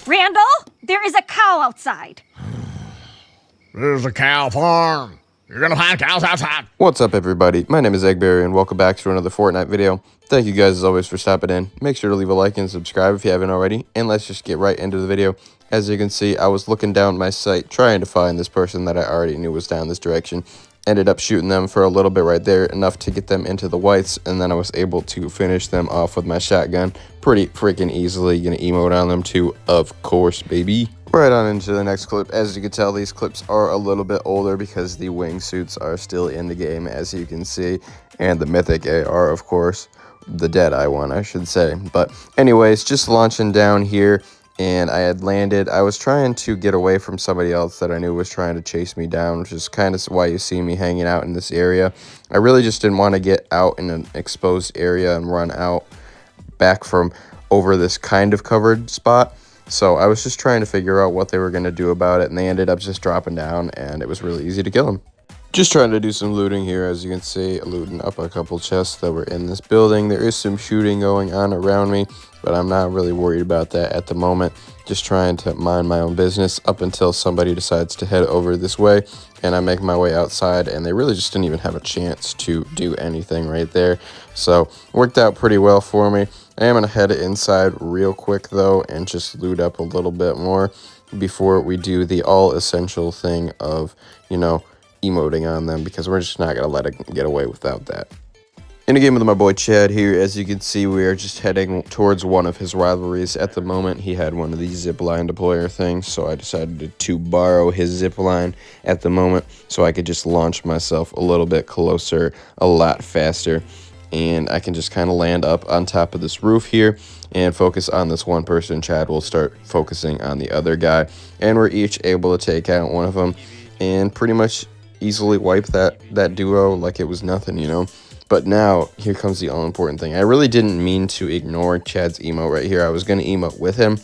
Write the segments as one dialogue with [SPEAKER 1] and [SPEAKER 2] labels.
[SPEAKER 1] Randall, there is a cow outside.
[SPEAKER 2] This is a cow farm. You're gonna find cows outside.
[SPEAKER 3] What's up, everybody? My name is Eggberry, and welcome back to another Fortnite video. Thank you guys, as always, for stopping in. Make sure to leave a like and subscribe if you haven't already, and let's just get right into the video. As you can see, I was looking down my sight, trying to find this person that I already knew was down this direction. Ended up shooting them for a little bit right there, enough to get them into the whites, and then I was able to finish them off with my shotgun pretty freaking easily. Gonna emote on them too, of course, baby. Right on into the next clip. As you can tell, these clips are a little bit older because the wingsuits are still in the game, as you can see, and the mythic AR, of course, the Deadeye one, I should say. But anyways, just launching down here, and I had landed. I was trying to get away from somebody else that I knew was trying to chase me down, which is kind of why you see me hanging out in this area. I really just didn't want to get out in an exposed area and run out back from over this kind of covered spot. So I was just trying to figure out what they were going to do about it, and they ended up just dropping down, and it was really easy to kill them. Just trying to do some looting here, as you can see, looting up a couple chests that were in this building. There is some shooting going on around me, but I'm not really worried about that at the moment. Just trying to mind my own business up until somebody decides to head over this way, and I make my way outside, and they really just didn't even have a chance to do anything right there. So worked out pretty well for me. I am going to head inside real quick, though, and just loot up a little bit more before we do the all-essential thing of, you know, emoting on them, because we're just not going to let it get away without that. In a game with my boy Chad here, as you can see, we are just heading towards one of his rivalries. At the moment, he had one of these zipline deployer things, so I decided to borrow his zipline at the moment so I could just launch myself a little bit closer, a lot faster, and I can just kind of land up on top of this roof here and focus on this one person. Chad will start focusing on the other guy, and we're each able to take out one of them and pretty much easily wipe that duo like it was nothing, you know. But now here comes the all important thing. I really didn't mean to ignore Chad's emote right here. I was going to emote with him.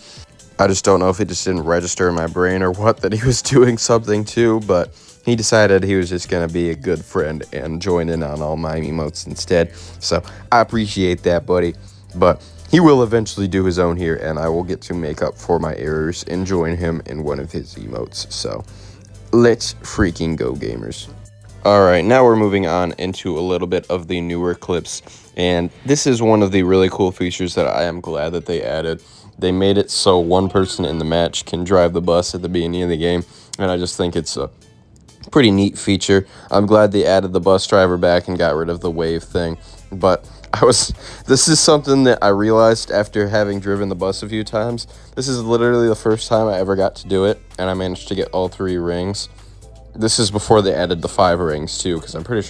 [SPEAKER 3] I just don't know if it just didn't register in my brain or what, that he was doing something too, but he decided he was just going to be a good friend and join in on all my emotes instead. So I appreciate that, buddy. But he will eventually do his own here, and I will get to make up for my errors and join him in one of his emotes. So let's freaking go, gamers. Alright, now we're moving on into a little bit of the newer clips, and this is one of the really cool features that I am glad that they added. They made it so one person in the match can drive the bus at the beginning of the game, and I just think it's a pretty neat feature. I'm glad they added the bus driver back and got rid of the wave thing, but this is something that I realized after having driven the bus a few times. This is literally the first time I ever got to do it, and I managed to get all 3 rings. This is before they added the 5 rings too, because I'm pretty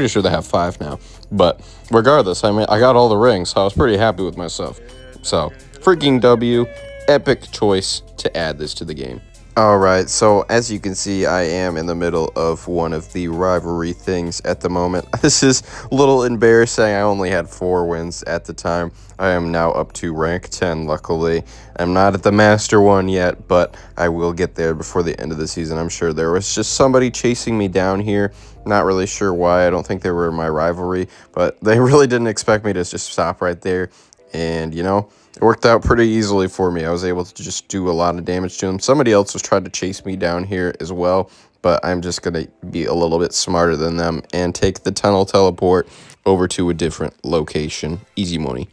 [SPEAKER 3] sure they have 5 now. But regardless, I mean, I got all the rings, so I was pretty happy with myself. So freaking W, epic choice to add this to the game. Alright, so as you can see, I am in the middle of one of the rivalry things at the moment. This is a little embarrassing. I only had 4 wins at the time. I am now up to rank 10, luckily. I'm not at the master one yet, but I will get there before the end of the season, I'm sure. There was just somebody chasing me down here. Not really sure why. I don't think they were in my rivalry, but they really didn't expect me to just stop right there. And, you know, it worked out pretty easily for me. I was able to just do a lot of damage to him. Somebody else was trying to chase me down here as well, but I'm just going to be a little bit smarter than them and take the tunnel teleport over to a different location. Easy money.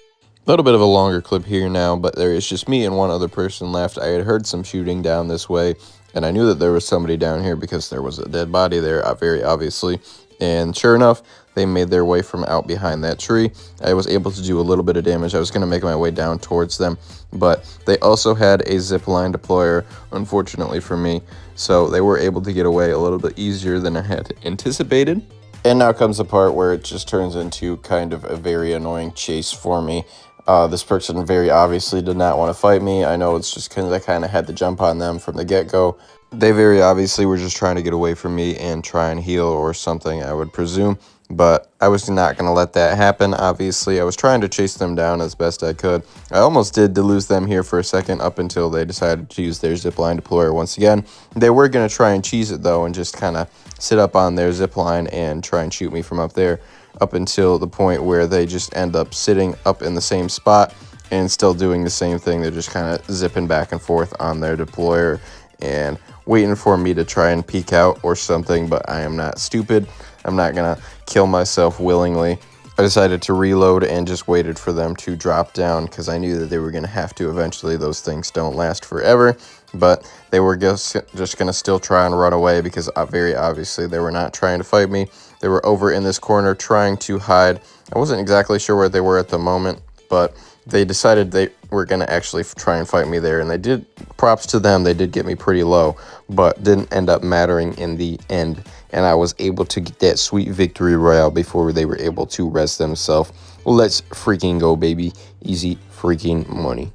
[SPEAKER 3] A little bit of a longer clip here now, but there is just me and one other person left. I had heard some shooting down this way, and I knew that there was somebody down here because there was a dead body there, very obviously. And sure enough, they made their way from out behind that tree. I was able to do a little bit of damage. I was going to make my way down towards them, but they also had a zipline deployer, unfortunately for me. So they were able to get away a little bit easier than I had anticipated. And now comes the part where it just turns into kind of a very annoying chase for me. This person very obviously did not want to fight me. I know it's just because I kind of had to jump on them from the get-go. They very obviously were just trying to get away from me and try and heal or something, I would presume. But I was not going to let that happen, obviously. I was trying to chase them down as best I could. I almost did to lose them here for a second up until they decided to use their zipline deployer once again. They were going to try and cheese it, though, and just kind of sit up on their zipline and try and shoot me from up there, up until the point where they just end up sitting up in the same spot and still doing the same thing. They're just kind of zipping back and forth on their deployer and waiting for me to try and peek out or something, but I am not stupid. I'm not gonna kill myself willingly. I decided to reload and just waited for them to drop down because I knew that they were gonna have to eventually. Those things don't last forever, but they were just gonna still try and run away because very obviously they were not trying to fight me. They were over in this corner trying to hide. I wasn't exactly sure where they were at the moment, but they decided they were going to actually try and fight me there, and they did. Props to them, they did get me pretty low, but didn't end up mattering in the end, and I was able to get that sweet victory royale before they were able to rest themselves. Let's freaking go, baby. Easy freaking money.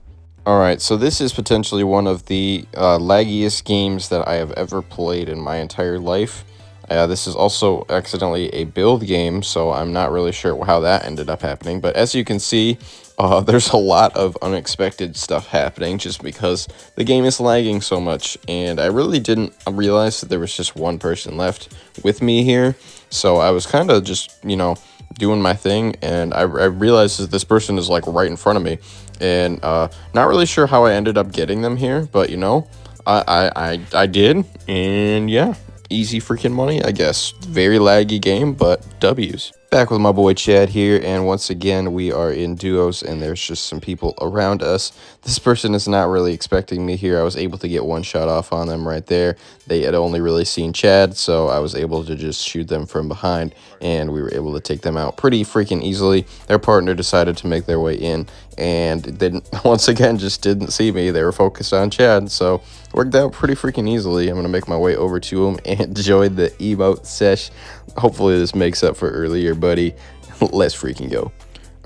[SPEAKER 3] All right, so this is potentially one of the laggiest games that I have ever played in my entire life. This is also accidentally a build game, so I'm not really sure how that ended up happening. But as you can see, there's a lot of unexpected stuff happening just because the game is lagging so much. And I really didn't realize that there was just one person left with me here. So I was kind of just, doing my thing. And I realized that this person is like right in front of me. And not really sure how I ended up getting them here, but I did. And yeah. Easy freaking money, I guess. Very laggy game, but W's. Back with my boy Chad here, and once again we are in duos and there's just some people around us. This person is not really expecting me here. I was able to get one shot off on them right there. They had only really seen Chad, so I was able to just shoot them from behind, and we were able to take them out pretty freaking easily. Their partner decided to make their way in, and they once again just didn't see me. They were focused on Chad, so it worked out pretty freaking easily. I'm gonna make my way over to him and enjoy the emote sesh. Hopefully this makes up for earlier, buddy. Let's freaking go.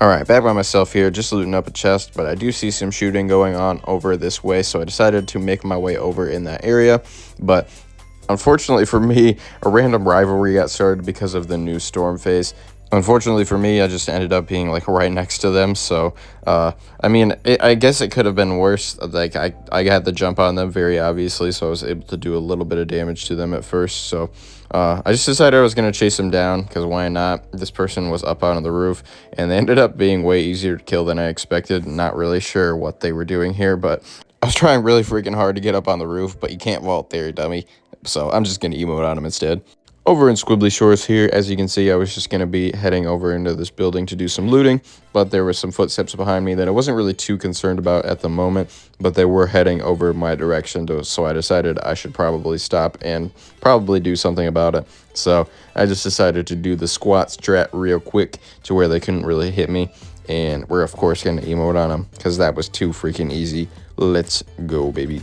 [SPEAKER 3] All right, back by myself here, just looting up a chest, but I do see some shooting going on over this way, so I decided to make my way over in that area. But unfortunately for me, a random rivalry got started because of the new storm phase. Unfortunately for me, I just ended up being like right next to them. So, I guess it could have been worse. Like I had the jump on them very obviously, so I was able to do a little bit of damage to them at first. So, I just decided I was going to chase them down because why not? This person was up on the roof, and they ended up being way easier to kill than I expected. Not really sure what they were doing here, but I was trying really freaking hard to get up on the roof, but you can't vault there, dummy. So I'm just going to emote on them instead. Over in Squibbly Shores here, as you can see, I was just going to be heading over into this building to do some looting, but there were some footsteps behind me that I wasn't really too concerned about at the moment, but they were heading over my direction, so I decided I should probably stop and probably do something about it. So I just decided to do the squat strat real quick to where they couldn't really hit me, and we're of course going to emote on them because that was too freaking easy. Let's go, baby.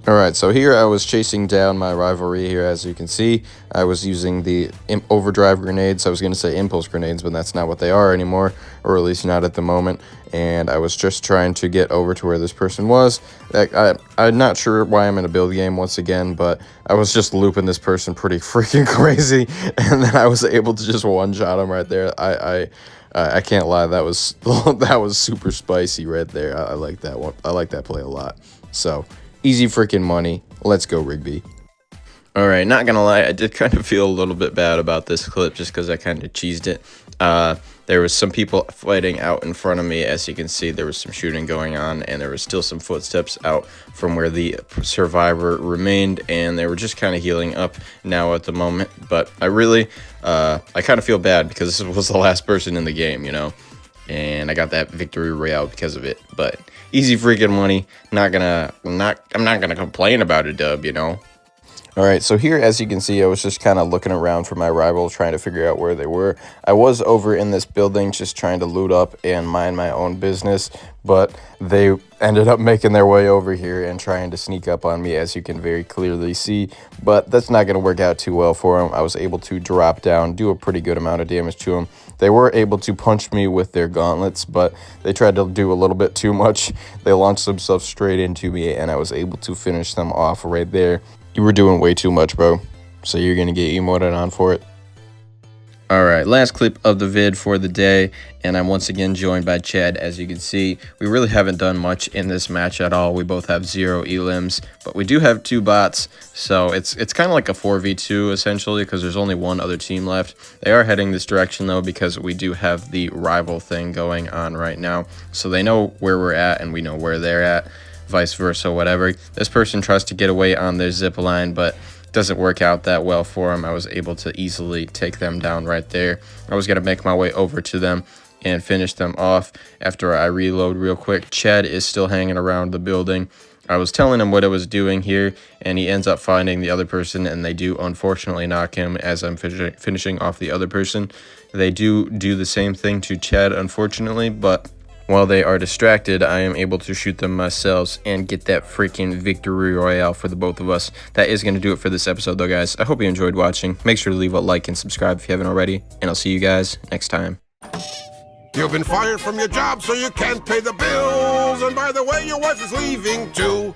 [SPEAKER 3] Alright, so here I was chasing down my rivalry here. As you can see, I was using the overdrive grenades. I was going to say impulse grenades, but that's not what they are anymore, or at least not at the moment. And I was just trying to get over to where this person was. I'm not sure why I'm in a build game once again, but I was just looping this person pretty freaking crazy, and then I was able to just one-shot him right there. I can't lie, that was that was super spicy right there. I like that one. I like that play a lot. So easy freaking money. Let's go, Rigby. All right, not gonna lie, I did kind of feel a little bit bad about this clip just because I kind of cheesed it. There was some people fighting out in front of me. As you can see, there was some shooting going on, and there was still some footsteps out from where the survivor remained, and they were just kind of healing up now at the moment. But I really, I kind of feel bad because this was the last person in the game, and I got that victory royale because of it. But easy freaking money. I'm not gonna complain about a dub, All right, so here, as you can see, I was just kind of looking around for my rival, trying to figure out where they were. I was over in this building just trying to loot up and mind my own business, but they ended up making their way over here and trying to sneak up on me, as you can very clearly see. But that's not going to work out too well for them. I was able to drop down, do a pretty good amount of damage to them. They were able to punch me with their gauntlets, but they tried to do a little bit too much. They launched themselves straight into me, and I was able to finish them off right there. You were doing way too much, bro. So you're going to get emoted on for it. Alright, last clip of the vid for the day, and I'm once again joined by Chad. As you can see, we really haven't done much in this match at all. We both have 0 elims, but we do have 2 bots, so it's kind of like a 4v2 essentially, because there's only one other team left. They are heading this direction though, because we do have the rival thing going on right now, so they know where we're at and we know where they're at, vice versa, whatever. This person tries to get away on their zip line, but doesn't work out that well for him. I was able to easily take them down right there. I was going to make my way over to them and finish them off after I reload real quick. Chad is still hanging around the building. I was telling him what I was doing here, and he ends up finding the other person, and they do unfortunately knock him as I'm finishing off the other person. They do the same thing to Chad, unfortunately, but while they are distracted, I am able to shoot them myself and get that freaking victory royale for the both of us. That is going to do it for this episode, though, guys. I hope you enjoyed watching. Make sure to leave a like and subscribe if you haven't already, and I'll see you guys next time.
[SPEAKER 4] You've been fired from your job, so you can't pay the bills. And by the way, your wife is leaving, too.